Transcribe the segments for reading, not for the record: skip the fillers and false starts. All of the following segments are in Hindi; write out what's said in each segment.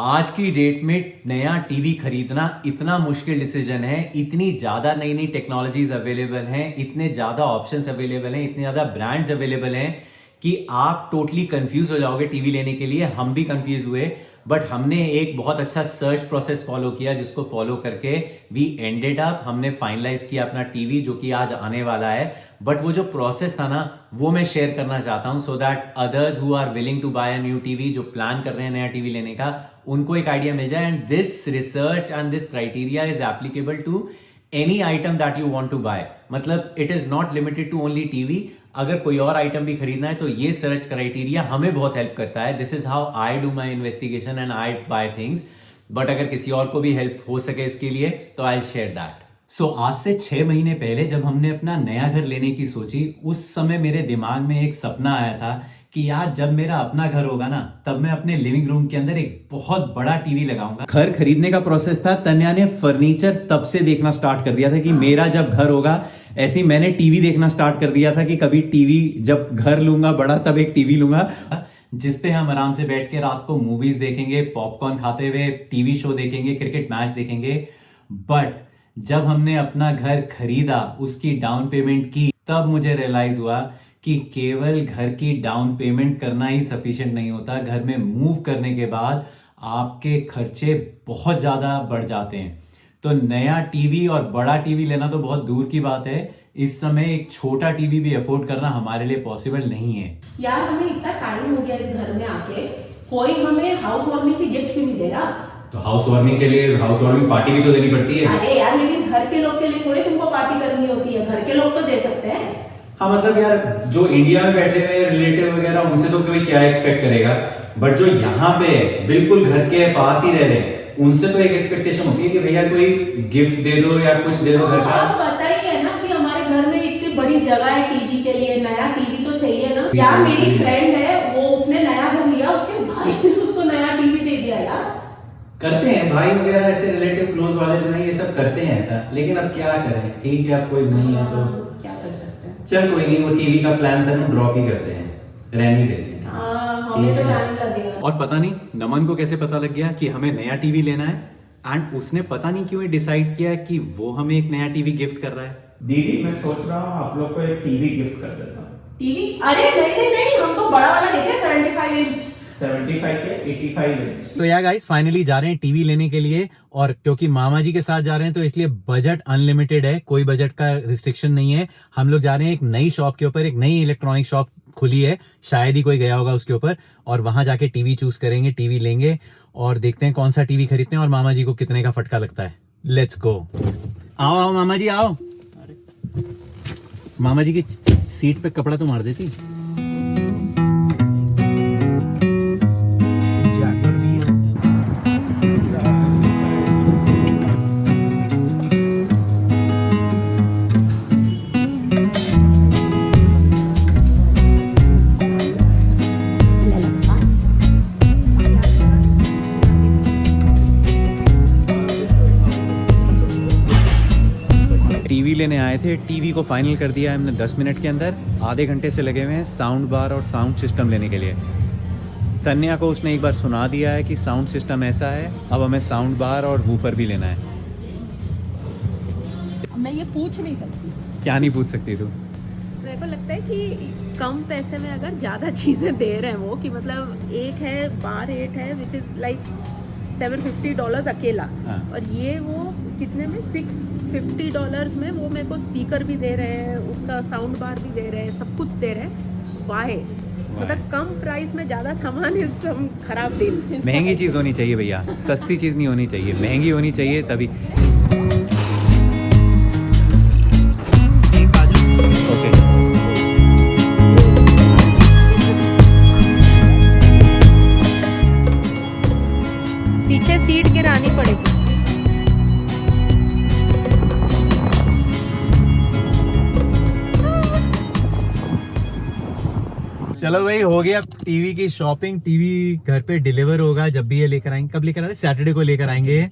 आज की डेट में नया टीवी खरीदना इतना मुश्किल डिसीजन है। इतनी ज्यादा नई नई टेक्नोलॉजीज अवेलेबल हैं, इतने ज्यादा ऑप्शंस अवेलेबल हैं, इतने ज्यादा ब्रांड्स अवेलेबल हैं कि आप टोटली कंफ्यूज हो जाओगे टीवी लेने के लिए। हम भी कंफ्यूज हुए, बट हमने एक बहुत अच्छा सर्च प्रोसेस फॉलो किया, जिसको फॉलो करके वी एंडेड अप, हमने फाइनलाइज किया अपना टीवी जो कि आज आने वाला है। बट वो जो प्रोसेस था ना, वो मैं शेयर करना चाहता हूं so that others who are willing to buy a new TV, जो प्लान कर रहे हैं नया टीवी लेने का, उनको एक आइडिया मिल जाए। And this research and this criteria is applicable to any item that you want to buy. मतलब it is not limited to only TV. अगर कोई और आइटम भी खरीदना है तो ये सर्च क्राइटेरिया हमें बहुत हेल्प करता है। This is how I do my investigation and I buy things. But अगर किसी और को भी हेल्प हो सके इसके लिए तो आई शेयर दैट। सो आज से 6 महीने पहले जब हमने अपना नया घर लेने की सोची, उस समय मेरे दिमाग में एक सपना आया था कि यार जब मेरा अपना घर होगा ना, तब मैं अपने लिविंग रूम के अंदर एक बहुत बड़ा टीवी लगाऊंगा। घर खरीदने का प्रोसेस था, तन्या ने फर्नीचर तब से देखना स्टार्ट कर दिया था कि मेरा जब घर होगा, ऐसे ही मैंने टीवी देखना स्टार्ट कर दिया था कि कभी टीवी जब घर लूंगा बड़ा तब एक टीवी लूंगा जिसपे हम आराम से बैठ के रात को मूवीज देखेंगे, पॉपकॉर्न खाते हुए टीवी शो देखेंगे, क्रिकेट मैच देखेंगे। बट जब हमने अपना घर खरीदा, उसकी डाउन पेमेंट की, तब मुझे रियलाइज हुआ कि केवल घर की डाउन पेमेंट करना ही सफिशिएंट नहीं होता। घर में मूव करने के बाद आपके खर्चे बहुत ज़्यादा बढ़ जाते हैं। तो नया टीवी और बड़ा टीवी लेना तो बहुत दूर की बात है, इस समय एक छोटा टीवी भी अफोर्ड करना हमारे लिए पॉसिबल नहीं है। यार हमें इतना टाइम हो गया इस घर में आके, कोई हमें हाउस वार्मिंग की गिफ्ट भी नहीं दे रहा। तो हाउस वार्मिंग के लिए हाउस वार्मिंग पार्टी भी तो देनी पड़ती है। अरे यार, लेकिन घर के लोग के लिए थोड़ी तुमको पार्टी करनी होती है, घर के लोग तो दे सकते हैं। हाँ मतलब यार, जो इंडिया में बैठे हुए रिलेटिव वगैरह, उनसे तो कोई क्या एक्सपेक्ट करेगा। बट जो यहाँ पे बिल्कुल घर के पास ही रह रहे हैं, उनसे तो एक एक्सपेक्टेशन होती है कि भैया कोई गिफ्ट दे दो या कुछ दे दो घर का। आप बताइए ना कि हमारे घर में इतनी बड़ी जगह है टीवी के लिए, नया टीवी तो चाहिए ना। यार मेरी फ्रेंड है, वो उसने नया घर लिया, उसके भाई ने उसको नया टीवी दे दिया। यार करते हैं भाई वगैरह, ऐसे रिलेटिव क्लोज वाले जो है ये सब करते हैं ऐसा। लेकिन अब क्या करें, ठीक है अब कोई नहीं है तो क्या कर सकते हैं। चल कोई नहीं, वो टीवी का प्लान था ना, ड्रॉप ही करते हैं, रहने देते हैं। हमें तो टाइम लगेगा। और पता नहीं नमन को कैसे पता लग गया कि हमें नया टीवी लेना है, एंड उसने पता नहीं क्यों डिसाइड किया कि वो हमें एक नया टीवी गिफ्ट कर रहा है। दीदी मैं सोच रहा हूँ आप लोग को एक टीवी गिफ्ट कर देता हूँ। टीवी? अरे नहीं नहीं नहीं, हम तो बड़ा वाला देख रहे हैं, 75 इंच। 75 के 85 इंच। तो यार गाइस फाइनली जा रहे हैं टीवी लेने के लिए, और क्योंकि मामा जी के साथ जा रहे हैं तो इसलिए बजट अनलिमिटेड है, कोई बजट का रिस्ट्रिक्शन नहीं है। हम लोग जा रहे हैं एक नई शॉप के ऊपर, एक नई इलेक्ट्रॉनिक शॉप खुली है, शायद ही कोई गया होगा उसके ऊपर, और वहां जाके टीवी चूज करेंगे, टीवी लेंगे और देखते हैं कौन सा टीवी खरीदते हैं और मामा जी को कितने का फटका लगता है। Let's go. आओ आओ मामा जी आओ। मामा जी की सीट पे कपड़ा तो मार देती। टीवी लेने आए थे, टीवी को फाइनल कर दिया हमने 10 मिनट के अंदर। आधे घंटे से लगे हुए हैं साउंड बार और साउंड सिस्टम लेने के लिए। तन्या को उसने एक बार सुना दिया है कि साउंड सिस्टम ऐसा है, अब हमें साउंड बार और वूफर भी लेना है। मैं ये पूछ नहीं सकती। क्या नहीं पूछ सकती तू? मेरे को लगता है कि कम पैसे में अगर ज़्यादा चीज़ें दे रहे हैं वो, कि मतलब एक है बार 8 है विच इज़ लाइक $750 अकेला, हाँ। और ये वो कितने में $650 में वो मेरे को स्पीकर भी दे रहे हैं, उसका साउंड बार भी दे रहे हैं, सब कुछ दे रहे हैं। वाहे मतलब कम प्राइस में ज़्यादा सामान इस खराब डील। महंगी चीज़ होनी चाहिए भैया, सस्ती चीज़ नहीं होनी चाहिए, महंगी होनी चाहिए तभी। पीछे सीट गिरानी पड़ेगी। चलो भाई हो गया टीवी की शॉपिंग। टीवी घर पे डिलीवर होगा जब भी ये लेकर आएंगे। कब लेकर आ रहे? सैटरडे को लेकर आएंगे।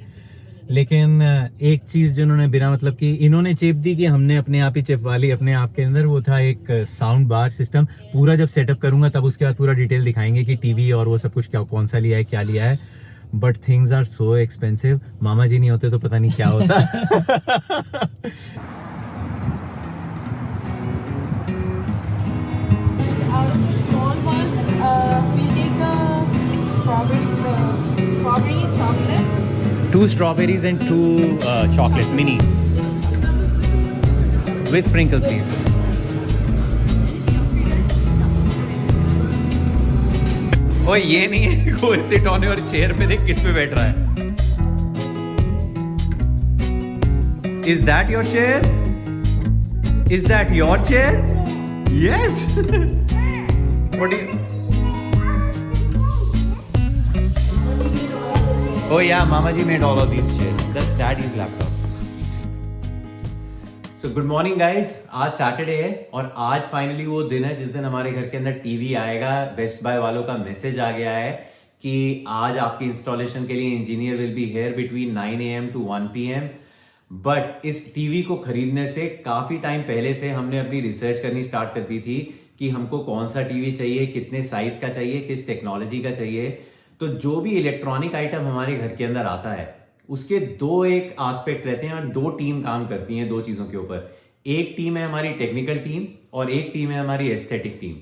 लेकिन एक चीज जिन्होंने बिना मतलब कि इन्होंने चेप दी कि हमने अपने आप ही चिपवा ली अपने आप के अंदर, वो था एक साउंड बार सिस्टम। पूरा जब सेटअप करूंगा तब उसके बाद पूरा डिटेल दिखाएंगे कि टीवी और वो सब कुछ क्या कौन सा लिया है क्या लिया है। But things are so expensive. मामा जी नहीं होते तो पता नहीं क्या होता. Out of the small ones, we'll take the strawberry chocolate. 2 strawberries and 2 chocolate mini with sprinkle please. ओ ये नहीं है. Go sit on your chair पे देख किस पे बैठ रहा है. Is that your chair? Is that your chair? Yes. What do Oh yeah, Mama ji made all of these chairs. That's Daddy's laptop. So good morning guys. आज सैटरडे है और आज फाइनली वो दिन है जिस दिन हमारे घर के अंदर टीवी आएगा. बेस्ट बाय वालों का मैसेज आ गया है कि आज आपकी इंस्टॉलेशन के लिए engineer will be here between 9 AM to 1 PM. But इस टीवी को खरीदने से काफी टाइम पहले से हमने अपनी रिसर्च करनी स्टार्ट कर दी थी कि हमको कौन सा टीवी चाहिए, कितने साइज का चाहिए, किस टेक्नोलॉजी का चाहिए. तो जो भी इलेक्ट्रॉनिक आइटम हमारे घर के अंदर आता है उसके 2 एक एस्पेक्ट रहते हैं और 2 टीम काम करती हैं 2 चीजों के ऊपर. एक टीम है हमारी टेक्निकल टीम और एक टीम है हमारी एस्थेटिक टीम.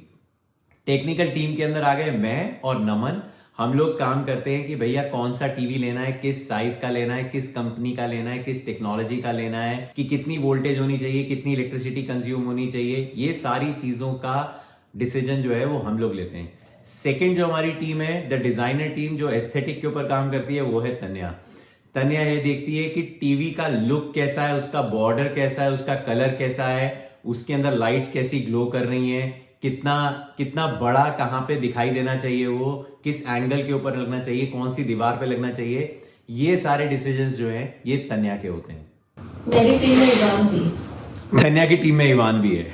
टेक्निकल टीम के अंदर आ गए मैं और नमन. हम लोग काम करते हैं कि भैया कौन सा टीवी लेना है, किस साइज का लेना है, किस कंपनी का लेना है, किस टेक्नोलॉजी का लेना है, कि कितनी वोल्टेज होनी चाहिए, कितनी इलेक्ट्रिसिटी कंज्यूम होनी चाहिए. ये सारी चीजों का डिसीजन जो है वो हम लोग लेते हैं. सेकेंड जो हमारी टीम है द डिजाइनर टीम जो एस्थेटिक के ऊपर काम करती है वो है तन्या. तन्या ये देखती है कि टीवी का लुक कैसा है, उसका बॉर्डर कैसा है, उसका कलर कैसा है, उसके अंदर लाइट्स कैसी ग्लो कर रही हैं, कितना बड़ा कहाँ पे दिखाई देना चाहिए, वो किस एंगल के ऊपर लगना चाहिए, कौन सी दीवार पे लगना चाहिए. ये सारे डिसीजंस जो हैं ये तन्या के होते हैं. मेरी टीम में इवान थी. तन्या की टीम में इवान भी है.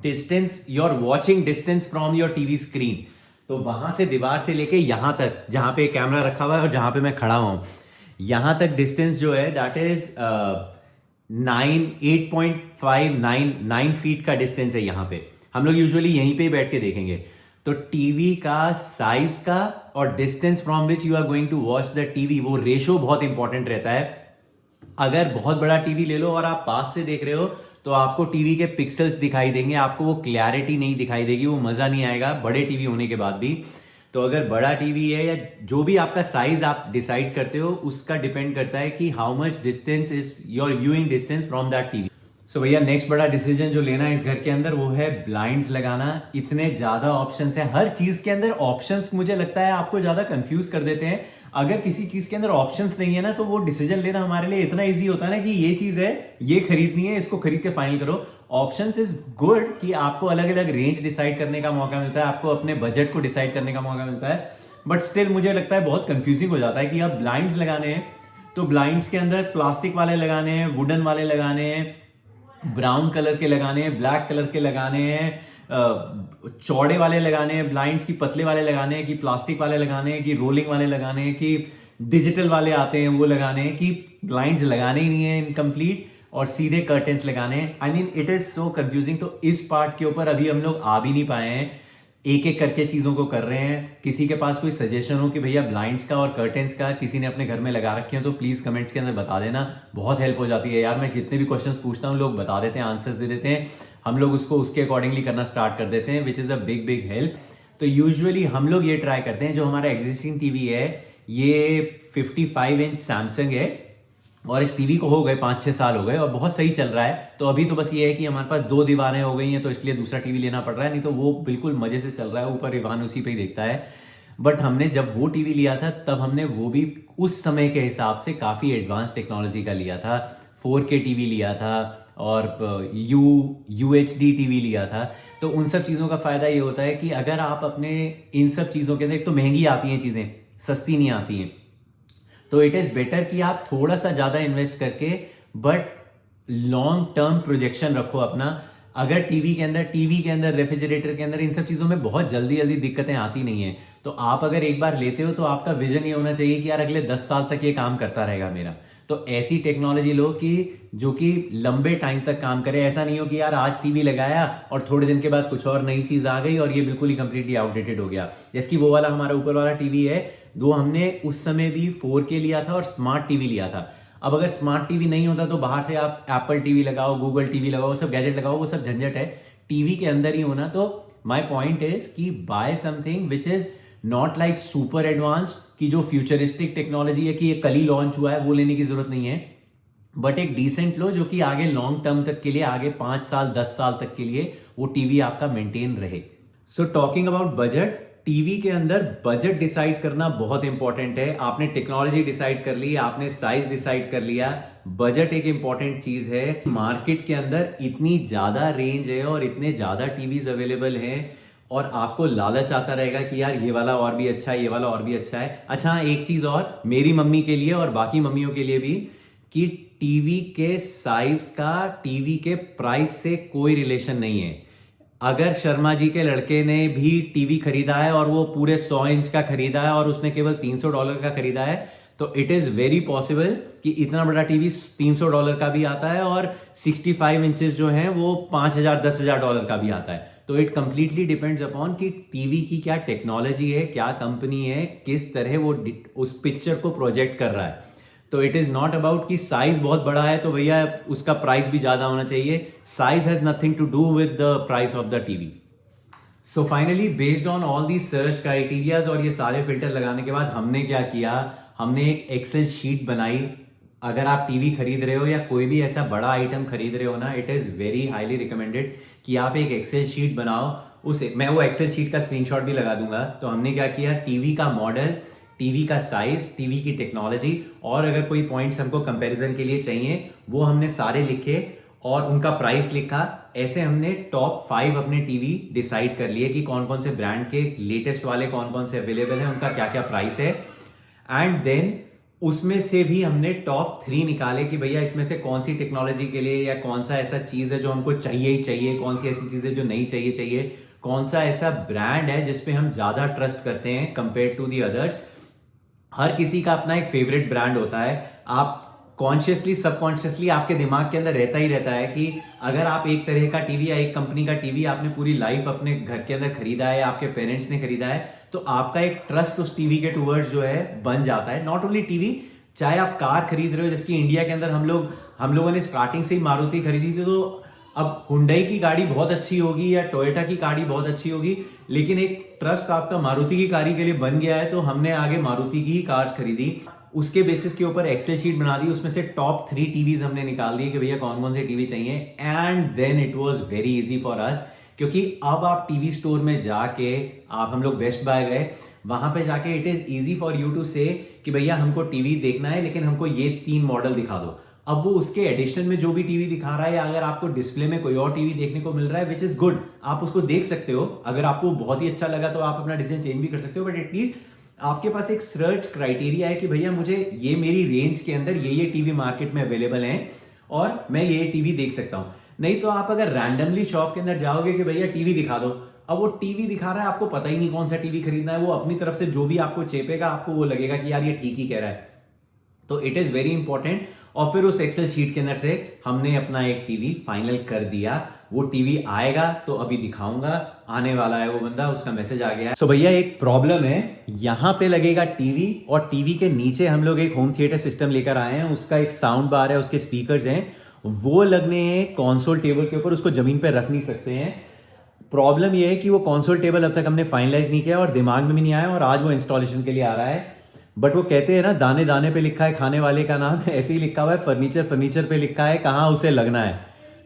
Distance, your watching distance from your TV screen. तो वहां से दीवार से लेके यहां तक जहां पे कैमरा रखा हुआ है और जहां पे मैं खड़ा हुआ हूं यहां तक डिस्टेंस जो है दैट इज 8.59 फीट का डिस्टेंस है. यहां पे हम लोग यूजुअली यहीं पे ही बैठ के देखेंगे. तो टीवी का साइज का और distance from which you are going to watch the TV वो रेशो बहुत इंपॉर्टेंट रहता है. अगर बहुत बड़ा टीवी ले लो और आप पास से देख रहे हो तो आपको टीवी के पिक्सल्स दिखाई देंगे, आपको वो क्लैरिटी नहीं दिखाई देगी, वो मजा नहीं आएगा बड़े टीवी होने के बाद भी. तो अगर बड़ा टीवी है या जो भी आपका साइज आप डिसाइड करते हो उसका डिपेंड करता है कि how much distance is your viewing distance from that TV. So भैया नेक्स्ट बड़ा डिसीजन जो लेना है इस घर के अंदर वो है ब्लाइंड्स लगाना. इतने ज्यादा ऑप्शंस हैं हर चीज के अंदर. ऑप्शंस मुझे लगता है आपको ज्यादा कंफ्यूज कर देते हैं. अगर किसी चीज के अंदर ऑप्शंस नहीं है ना तो वो डिसीजन लेना हमारे लिए इतना इजी होता है ना कि ये चीज है, ये खरीदनी है, इसको खरीद के फाइनल करो. ऑप्शंस इज गुड कि आपको अलग अलग रेंज डिसाइड करने का मौका मिलता है, आपको अपने बजट को डिसाइड करने का मौका मिलता है. बट स्टिल मुझे लगता है बहुत कंफ्यूजिंग हो जाता है कि अब ब्लाइंड्स लगाने हैं तो ब्लाइंड्स के अंदर प्लास्टिक वाले लगाने हैं, वुडन वाले लगाने हैं, ब्राउन कलर के लगाने हैं, ब्लैक कलर के लगाने हैं, चौड़े वाले लगाने हैं, ब्लाइंड्स की पतले वाले लगाने हैं, कि प्लास्टिक वाले लगाने हैं, कि रोलिंग वाले लगाने हैं, कि डिजिटल वाले आते हैं वो लगाने हैं, कि ब्लाइंड्स लगाने ही नहीं है इनकम्प्लीट और सीधे कर्टेंस लगाने हैं. I mean it is so confusing. तो इस पार्ट के ऊपर अभी हम लोग आ भी नहीं पाए हैं. एक एक करके चीजों को कर रहे हैं. किसी के पास कोई सजेशन हो कि भैया ब्लाइंड्स का और कर्टेंस का किसी ने अपने घर में लगा रखे हैं तो प्लीज कमेंट्स के अंदर बता देना. बहुत हेल्प हो जाती है यार. मैं जितने भी क्वेश्चंस पूछता हूँ लोग बता देते हैं, आंसर्स दे देते हैं. हम लोग उसको उसके अकॉर्डिंगली करना स्टार्ट कर देते हैं which is a big help. तो यूजुअली हम लोग ये ट्राई करते हैं. जो हमारा एग्जिस्टिंग टीवी है ये 55 इंच सैमसंग है और इस टीवी को हो गए 5-6 साल हो गए और बहुत सही चल रहा है. तो अभी तो बस ये है कि हमारे पास 2 दीवारें हो गई हैं तो इसलिए दूसरा टीवी लेना पड़ रहा है, नहीं तो वो बिल्कुल मजे से चल रहा है. ऊपर इवान उसी पे ही देखता है. बट हमने जब वो टीवी लिया था तब हमने वो भी उस समय के हिसाब से काफ़ी एडवांस टेक्नोलॉजी का लिया था. 4K टीवी लिया था और UHD टीवी लिया था. तो उन सब चीज़ों का फ़ायदा ये होता है कि अगर आप अपने इन सब चीज़ों के अंदर, एक तो महंगी आती हैं चीज़ें, सस्ती नहीं आती हैं, तो इट इज़ बेटर कि आप थोड़ा सा ज़्यादा इन्वेस्ट करके बट लॉन्ग टर्म प्रोजेक्शन रखो अपना. अगर टीवी के अंदर, रेफ्रिजरेटर के अंदर, इन सब चीज़ों में बहुत जल्दी दिक्कतें आती नहीं हैं तो आप अगर एक बार लेते हो तो आपका विजन ये होना चाहिए कि यार अगले 10 साल तक ये काम करता रहेगा मेरा। तो ऐसी टेक्नोलॉजी लो कि जो कि लंबे टाइम तक काम करे। ऐसा नहीं हो कि यार आज टीवी लगाया और थोड़े दिन के बाद कुछ और नई चीज आ गई और ये बिल्कुल ही कंप्लीटली आउटडेटेड हो गया। जैसे कि वो वाला हमारा ऊपर वाला टीवी है, दो हमने उस समय भी 4K लिया था और स्मार्ट टीवी लिया था। अब अगर स्मार्ट टीवी नहीं होता तो बाहर से आप एप्पल टीवी लगाओ, गूगल टीवी लगाओ, सब गैजेट लगाओ, वो सब झंझट है। टीवी के अंदर ही होना। तो माई पॉइंट इज कि buy something which is not like super advanced की जो फ्यूचरिस्टिक टेक्नोलॉजी है कि ये कल ही लॉन्च हुआ है, वो लेने की जरूरत नहीं है। बट एक डिसेंट लो जो कि आगे लॉन्ग टर्म तक के लिए, आगे 5 साल 10 साल तक के लिए वो टीवी आपका मेंटेन रहे। So talking about budget, TV के अंदर बजट डिसाइड करना बहुत इंपॉर्टेंट है। आपने टेक्नोलॉजी डिसाइड कर ली, आपने साइज डिसाइड कर लिया, बजट एक इंपॉर्टेंट चीज है। मार्केट के अंदर इतनी ज्यादा रेंज है और इतने ज्यादा टीवीज अवेलेबल हैं और आपको लालच आता रहेगा कि यार ये वाला और भी अच्छा है, ये वाला और भी अच्छा है। अच्छा, एक चीज और मेरी मम्मी के लिए और बाकी मम्मियों के लिए भी, कि टीवी के साइज का टीवी के प्राइस से कोई रिलेशन नहीं है। अगर शर्मा जी के लड़के ने भी टीवी खरीदा है और वो पूरे 100 इंच का खरीदा है और उसने केवल $300 का खरीदा है, तो इट इज वेरी पॉसिबल कि इतना बड़ा टीवी $300 का भी आता है और 65 इंचेस जो हैं वो $5,000-10,000 का भी आता है। तो इट कंप्लीटली डिपेंड्स अपॉन कि टीवी की क्या टेक्नोलॉजी है, क्या कंपनी है, किस तरह वो उस पिक्चर को प्रोजेक्ट कर रहा है। तो इट इज नॉट अबाउट कि साइज बहुत बड़ा है तो भैया उसका प्राइस भी ज्यादा होना चाहिए। Size has nothing to do with the price of the TV. So finally based on all the search criterias और ये सारे फिल्टर लगाने के बाद हमने क्या किया, हमने एक एक्सेल शीट बनाई। अगर आप टीवी खरीद रहे हो या कोई भी ऐसा बड़ा आइटम खरीद रहे हो ना, it is very highly recommended कि आप एक एक्सेल शीट बनाओ। मैं वो एक्सेल शीट का स्क्रीनशॉट भी लगा दूंगा। तो हमने क्या किया, टीवी का मॉडल, टीवी का साइज, टीवी की टेक्नोलॉजी और अगर कोई पॉइंट्स हमको कंपैरिजन के लिए चाहिए वो हमने सारे लिखे और उनका प्राइस लिखा। ऐसे हमने टॉप 5 अपने टीवी डिसाइड कर लिए कि कौन कौन से ब्रांड के लेटेस्ट वाले कौन कौन से अवेलेबल हैं, उनका क्या क्या प्राइस है। एंड देन उसमें से भी हमने टॉप 3 निकाले कि भैया इसमें से कौन सी टेक्नोलॉजी के लिए या कौन सा ऐसा चीज है जो हमको चाहिए ही चाहिए, कौन सी ऐसी चीज है जो नहीं चाहिए, कौन सा ऐसा ब्रांड है जिसपे हम ज्यादा ट्रस्ट करते हैं कंपेयर टू दी अदर्स। हर किसी का अपना एक फेवरेट ब्रांड होता है। आप कॉन्शियसली सबकॉन्शियसली आपके दिमाग के अंदर रहता ही रहता है कि अगर आप एक तरह का टीवी या एक कंपनी का टीवी आपने पूरी लाइफ अपने घर के अंदर खरीदा है, आपके पेरेंट्स ने खरीदा है, तो आपका एक ट्रस्ट उस टीवी के टूवर्ड्स जो है बन जाता है। नॉट ओनली टीवी, चाहे आप कार खरीद रहे हो, जिसकी इंडिया के अंदर हम लोगों ने स्टार्टिंग से ही मारुति खरीदी थी, तो अब हुंडई की गाड़ी बहुत अच्छी होगी या टोयोटा की गाड़ी बहुत अच्छी होगी, लेकिन एक ट्रस्ट आपका मारुति की गाड़ी के लिए बन गया है, तो हमने आगे मारुति की ही कार खरीदी। उसके बेसिस के ऊपर एक्सेल शीट बना दी, उसमें से टॉप 3 टीवीज हमने निकाल दिए कि भैया कौन कौन से टीवी चाहिए। And then it was very easy for us, क्योंकि अब आप टीवी स्टोर में जाके हम लोग बेस्ट बाय गए, वहां पे जाके it is easy for you to say कि भैया हमको टीवी देखना है लेकिन हमको ये 3 मॉडल दिखा दो। अब वो उसके एडिशन में जो भी टीवी दिखा रहा है या अगर आपको डिस्प्ले में कोई और टीवी देखने को मिल रहा है विच इज गुड, आप उसको देख सकते हो। अगर आपको बहुत ही अच्छा लगा तो आप अपना डिसीजन चेंज भी कर सकते हो, बट एटलीस्ट आपके पास एक सर्च क्राइटेरिया है कि भैया मुझे ये मेरी रेंज के अंदर ये टीवी मार्केट में अवेलेबल हैं और मैं ये टीवी देख सकता हूं। नहीं तो आप अगर रैंडमली शॉप के अंदर जाओगे कि भैया टीवी दिखा दो, अब वो टीवी दिखा रहा है, आपको पता ही नहीं कौन सा टीवी खरीदना है, वो अपनी तरफ से जो भी आपको चेपेगा आपको वो लगेगा कि यार ये ठीक ही कह रहा है। तो इट इज वेरी इंपॉर्टेंट। और फिर उस एक्सेल शीट के अंदर से हमने अपना एक टीवी फाइनल कर दिया। वो टीवी आएगा तो अभी दिखाऊंगा, आने वाला है वो बंदा, उसका मैसेज आ गया है। सो भैया एक प्रॉब्लम है, यहाँ पे लगेगा टीवी और टीवी के नीचे हम लोग एक होम थिएटर सिस्टम लेकर आए हैं, उसका एक साउंड बार है, उसके स्पीकर्स हैं, वो लगने हैं कंसोल टेबल के ऊपर, उसको जमीन पे रख नहीं सकते हैं। प्रॉब्लम ये है कि वो कंसोल टेबल अब तक हमने फाइनलाइज नहीं किया और दिमाग में भी नहीं आया और आज वो इंस्टॉलेशन के लिए आ रहा है। बट वो कहते हैं ना, दाने दाने पे लिखा है खाने वाले का नाम, ऐसे ही लिखा हुआ है फर्नीचर पे लिखा है कहाँ उसे लगना है।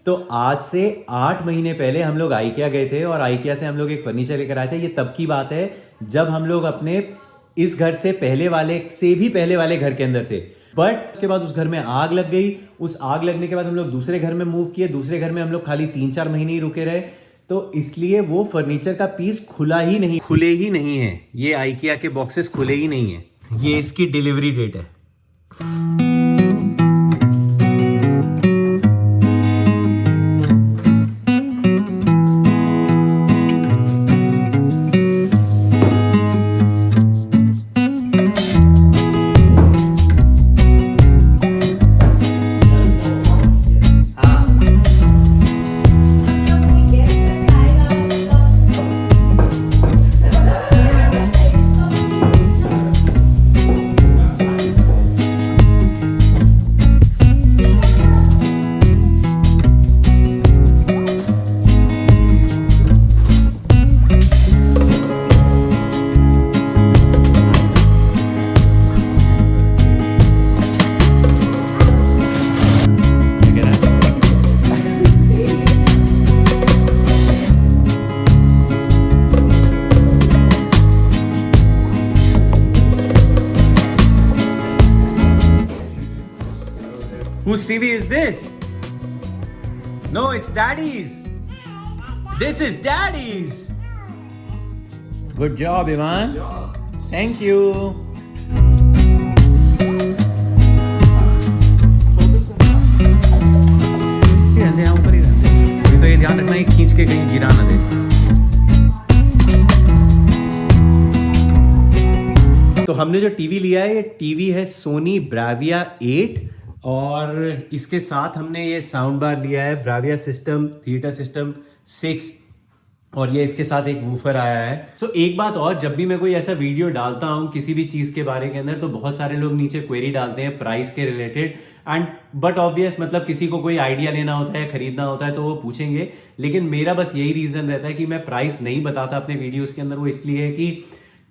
तो आज से 8 महीने पहले हम लोग आइकिया गए थे और आइकिया से हम लोग एक फर्नीचर लेकर आए थे। ये तब की बात है जब हम लोग अपने इस घर से पहले वाले घर के अंदर थे। बट उसके बाद उस घर में आग लग गई। उस आग लगने के बाद हम लोग दूसरे घर में मूव किए। दूसरे घर में हम लोग खाली 3-4 महीने ही रुके रहे, तो इसलिए वो फर्नीचर का पीस खुले ही नहीं है। ये आइकिया के बॉक्सेस खुले ही नहीं है। ये इसकी डिलीवरी डेट है। Whose TV is this? No, it's Daddy's. This is Daddy's. Good job, Ivan. Thank you. रहने यहाँ ऊपर ही रहने। अभी तो ये ध्यान रखना, ये खींच के कहीं गिरा ना दे। तो हमने जो टीवी लिया है, ये टीवी है सोनी ब्राविया 8 और इसके साथ हमने ये साउंड बार लिया है ब्राविया सिस्टम थिएटर सिस्टम 6 और ये इसके साथ एक वूफर आया है। सो एक बात और, जब भी मैं कोई ऐसा वीडियो डालता हूँ किसी भी चीज़ के बारे के अंदर, तो बहुत सारे लोग नीचे क्वेरी डालते हैं प्राइस के रिलेटेड एंड बट ऑब्वियस, मतलब किसी को कोई आइडिया लेना होता है, खरीदना होता है तो वो पूछेंगे। लेकिन मेरा बस यही रीज़न रहता है कि मैं प्राइस नहीं बताता अपने वीडियोज़ के अंदर। वो इसलिए है कि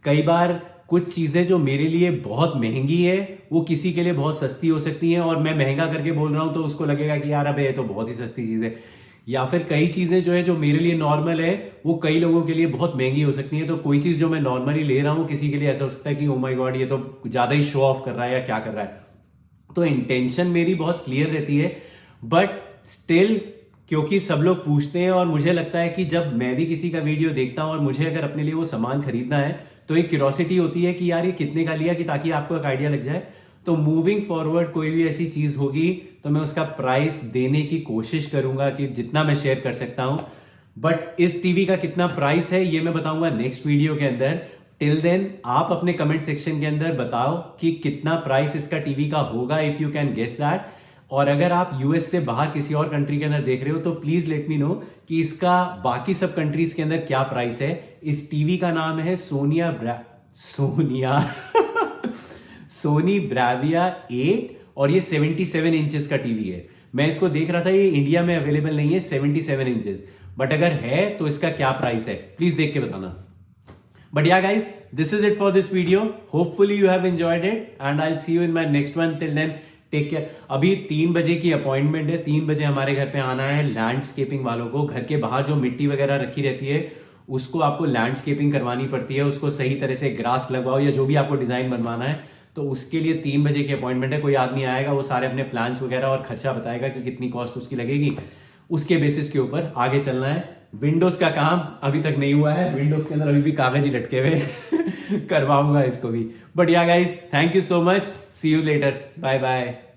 कई बार कुछ चीज़ें जो मेरे लिए बहुत महंगी है वो किसी के लिए बहुत सस्ती हो सकती हैं, और मैं महंगा करके बोल रहा हूँ तो उसको लगेगा कि यार अबे ये तो बहुत ही सस्ती चीज़ है। या फिर कई चीज़ें जो है जो मेरे लिए नॉर्मल है वो कई लोगों के लिए बहुत महंगी हो सकती हैं। तो कोई चीज़ जो मैं नॉर्मली ले रहा हूँ किसी के लिए ऐसा हो सकता है कि ओ माय गॉड ये तो ज़्यादा ही शो ऑफ कर रहा है या क्या कर रहा है। तो इंटेंशन मेरी बहुत क्लियर रहती है, बट स्टिल क्योंकि सब लोग पूछते हैं और मुझे लगता है कि जब मैं भी किसी का वीडियो देखता हूँ और मुझे अगर अपने लिए वो सामान खरीदना है तो एक क्यूरोसिटी होती है कि यार ये कितने का लिया, कि ताकि आपको एक आइडिया लग जाए। तो मूविंग फॉरवर्ड कोई भी ऐसी चीज़ होगी तो मैं उसका प्राइस देने की कोशिश करूंगा कि जितना मैं शेयर कर सकता हूं। बट इस टीवी का कितना प्राइस है ये मैं बताऊंगा नेक्स्ट वीडियो के अंदर। टिल देन आप अपने कमेंट सेक्शन के अंदर बताओ कि कितना प्राइस इसका टीवी का होगा, if you can guess that. और अगर आप यूएस से बाहर किसी और कंट्री के अंदर देख रहे हो तो प्लीज लेट मी नो कि इसका बाकी सब कंट्रीज के अंदर क्या प्राइस है। इस टीवी का नाम है सोनी ब्राविया 8 और ये 77 इंचेस का टीवी है। मैं इसको देख रहा था, ये इंडिया में अवेलेबल नहीं है 77 इंचेस, बट अगर है तो इसका क्या प्राइस है प्लीज देख के बताना। But yeah guys, this is it for this video. Hopefully you have enjoyed it and I'll see you in my next one. Till then, take care. अभी 3 बजे की अपॉइंटमेंट है, 3 बजे हमारे घर पे आना है लैंडस्केपिंग वालों को। घर के बाहर जो मिट्टी वगैरह रखी रहती है उसको आपको लैंडस्केपिंग करवानी पड़ती है, उसको सही तरह से ग्रास लगवाओ या जो भी आपको डिज़ाइन बनवाना है, तो उसके लिए 3 बजे की अपॉइंटमेंट है। कोई आदमी आएगा, वो सारे अपने प्लान्स वगैरह और खर्चा बताएगा कि कितनी कॉस्ट उसकी लगेगी, उसके बेसिस के ऊपर आगे चलना है। विंडोज का काम अभी तक नहीं हुआ है, विंडोज के अंदर अभी भी कागज ही लटके हुए करवाऊंगा इसको भी। But yeah guys, thank you so much, see you later, bye bye.